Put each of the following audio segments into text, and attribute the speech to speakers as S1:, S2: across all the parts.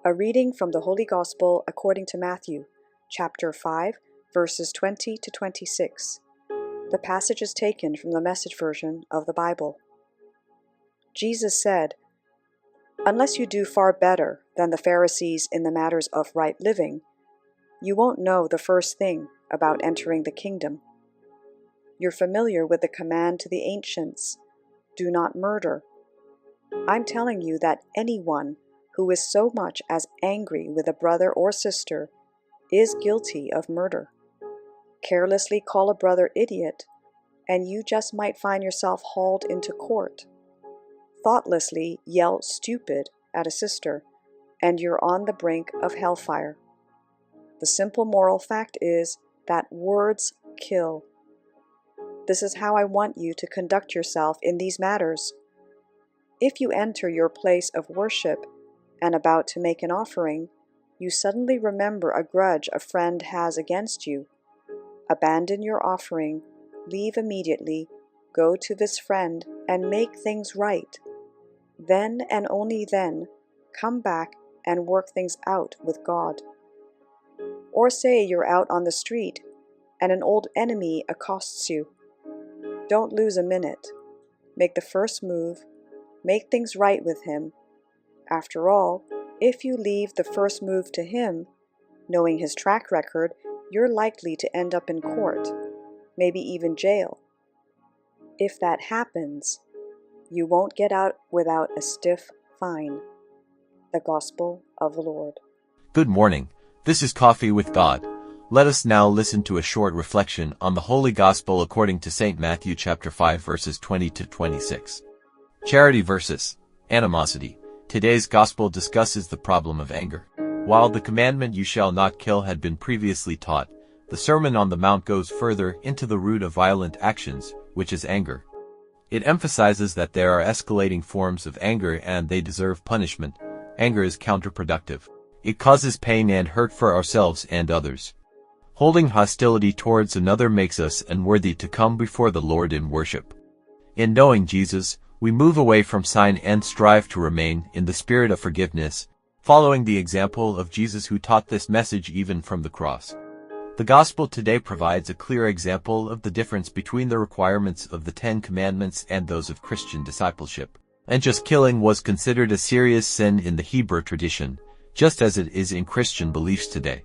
S1: A reading from the Holy Gospel according to Matthew, chapter 5, verses 20 to 26. The passage is taken from the Message version of the Bible. Jesus said, "Unless you do far better than the Pharisees in the matters of right living, you won't know the first thing about entering the kingdom. You're familiar with the command to the ancients, 'Do not murder.' I'm telling you that anyone who is so much as angry with a brother or sister is guilty of murder. Carelessly call a brother idiot, and you just might find yourself hauled into court. Thoughtlessly yell stupid at a sister, and you're on the brink of hellfire. The simple moral fact is that words kill. This is how I want you to conduct yourself in these matters. If you enter your place of worship and about to make an offering, you suddenly remember a grudge a friend has against you. Abandon your offering, leave immediately, go to this friend and make things right. Then and only then, come back and work things out with God. Or say you're out on the street and an old enemy accosts you. Don't lose a minute. Make the first move. Make things right with him. After all, if you leave the first move to him, knowing his track record, you're likely to end up in court, maybe even jail. If that happens, you won't get out without a stiff fine." The Gospel of the Lord.
S2: Good morning. This is Coffee with God. Let us now listen to a short reflection on the Holy Gospel according to St. Matthew chapter 5 verses 20 to 26. Charity versus animosity. Today's Gospel discusses the problem of anger. While the commandment "You shall not kill" had been previously taught, the Sermon on the Mount goes further into the root of violent actions, which is anger. It emphasizes that there are escalating forms of anger and they deserve punishment. Anger is counterproductive. It causes pain and hurt for ourselves and others. Holding hostility towards another makes us unworthy to come before the Lord in worship. In knowing Jesus, we move away from sin and strive to remain in the spirit of forgiveness, following the example of Jesus who taught this message even from the cross. The Gospel today provides a clear example of the difference between the requirements of the 10 Commandments and those of Christian discipleship. Unjust killing was considered a serious sin in the Hebrew tradition, just as it is in Christian beliefs today.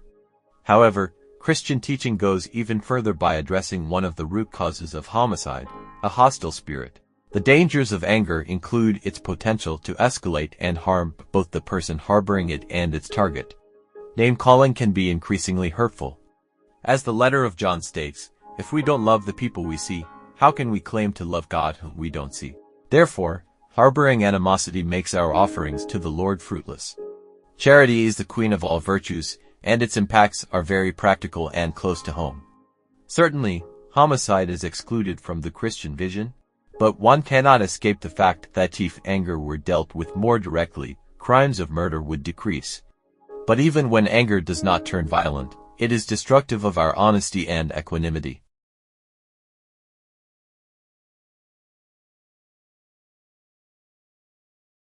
S2: However, Christian teaching goes even further by addressing one of the root causes of homicide, a hostile spirit. The dangers of anger include its potential to escalate and harm both the person harboring it and its target. Name-calling can be increasingly hurtful. As the letter of John states, if we don't love the people we see, how can we claim to love God whom we don't see? Therefore, harboring animosity makes our offerings to the Lord fruitless. Charity is the queen of all virtues, and its impacts are very practical and close to home. Certainly, homicide is excluded from the Christian vision, but one cannot escape the fact that if anger were dealt with more directly, crimes of murder would decrease. But even when anger does not turn violent, it is destructive of our honesty and equanimity.